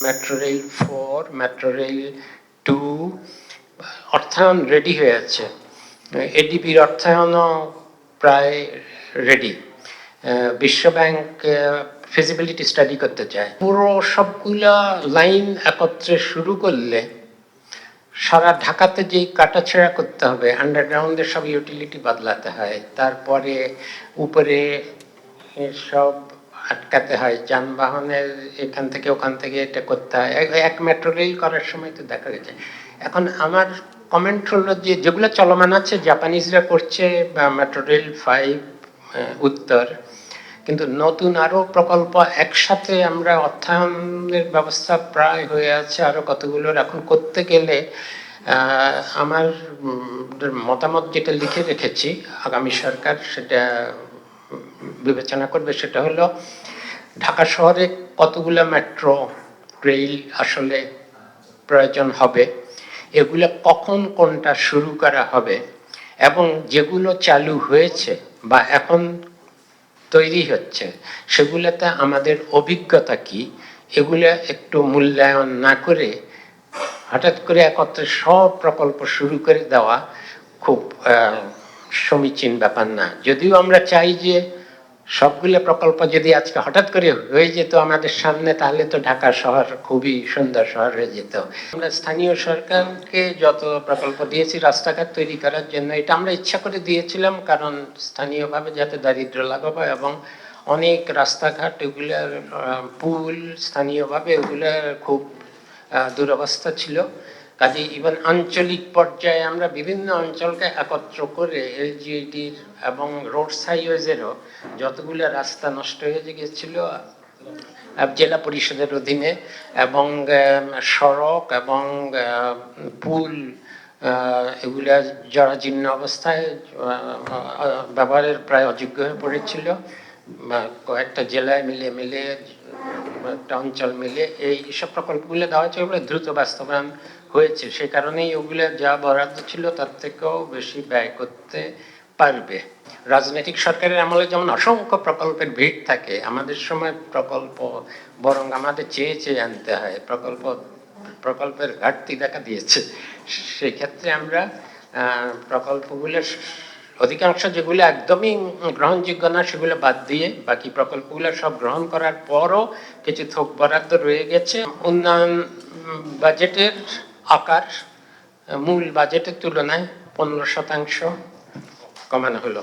Metro rail 4, metro rail 2 অর্থায়ন ready হয়ে আছে। এডিবির অর্থায়নও প্রায় রেডি। বিশ্বব্যাংক ফিজিবিলিটি স্টাডি করতে চায়। পুরো সবগুলা লাইন একত্রে শুরু করলে সারা ঢাকাতে যেই কাটাছেঁড়া করতে হবে, আন্ডারগ্রাউন্ডের সব ইউটিলিটি বদলাতে হয়, তারপরে উপরে সব আটকাতে হয়, যানবাহনের এখান থেকে ওখান থেকে এটা করতে হয়। এক মেট্রো রেল করার সময় তো দেখা গেছে। এখন আমার কমেন্ট হলো যে যেগুলো চলমান আছে জাপানিজরা করছে, মেট্রো রেল 5 উত্তর, কিন্তু নতুন আরো প্রকল্প একসাথে আমরা অর্থায়নের ব্যবস্থা প্রায় হয়ে আছে আরো কতগুলোর। এখন করতে গেলে আমার মতামত যেটা লিখে রেখেছি, আগামী সরকার সেটা বিবেচনা করবে, সেটা হলো ঢাকা শহরে কতগুলো মেট্রো রেল আসলে প্রয়োজন হবে, এগুলো কখন কোনটা শুরু করা হবে, এবং যেগুলো চালু হয়েছে বা এখন তৈরি হচ্ছে সেগুলোতে আমাদের অভিজ্ঞতা কি, এগুলো একটু মূল্যায়ন না করে হঠাৎ করে একত্রে সব প্রকল্প শুরু করে দেওয়া খুব সমীচীন ব্যাপার না। যদিও আমরা চাই যে সবগুলো প্রকল্প যদি আজকে হঠাৎ করে হয়ে যেত আমাদের সামনে, তাহলে তো ঢাকা শহর খুবই সুন্দর শহর হয়ে যেত। আমরা স্থানীয় সরকারকে যত প্রকল্প দিয়েছি রাস্তাঘাট তৈরি করার জন্য, এটা আমরা ইচ্ছা করে দিয়েছিলাম, কারণ স্থানীয়ভাবে যাতে দারিদ্র লাঘব হয়, এবং অনেক রাস্তাঘাট এগুলার পুল স্থানীয়ভাবে ওগুলার খুব দুরবস্থা ছিল। কাজে ইভেন আঞ্চলিক পর্যায়ে আমরা বিভিন্ন অঞ্চলকে একত্র করে এলজিইডির এবং রোড হাইওয়েজেরও যতগুলো রাস্তা নষ্ট হয়ে গিয়েছিল জেলা পরিষদের অধীনে, এবং সড়ক এবং পুল এগুলা জরাজীর্ণ অবস্থায় ব্যবহারের প্রায় অযোগ্য হয়ে পড়েছিল, কয়েকটা জেলায় মিলে একটা অঞ্চল মিলে এইসব প্রকল্পগুলো দেওয়া হয়েছে, ওগুলো দ্রুত বাস্তবায়ন হয়েছে। সে কারণেই ওগুলো যা বরাদ্দ ছিল তার থেকেও বেশি ব্যয় করতে পারবে। রাজনৈতিক সরকারের আমলে যেমন অসংখ্য প্রকল্পের ভিড় থাকে, আমাদের সময় প্রকল্প বরং আমাদের চেয়ে চেয়ে আনতে হয়, প্রকল্পের ঘাটতি দেখা দিয়েছে। সেই ক্ষেত্রে আমরা প্রকল্পগুলো অধিকাংশ যেগুলো একদমই গ্রহণযোগ্য না সেগুলো বাদ দিয়ে বাকি প্রকল্পগুলো সব গ্রহণ করার পরও কিছু থোক বরাদ্দ রয়ে গেছে। উন্নয়ন বাজেটের আকার মূল বাজেটের তুলনায় 15% কমানো হলো।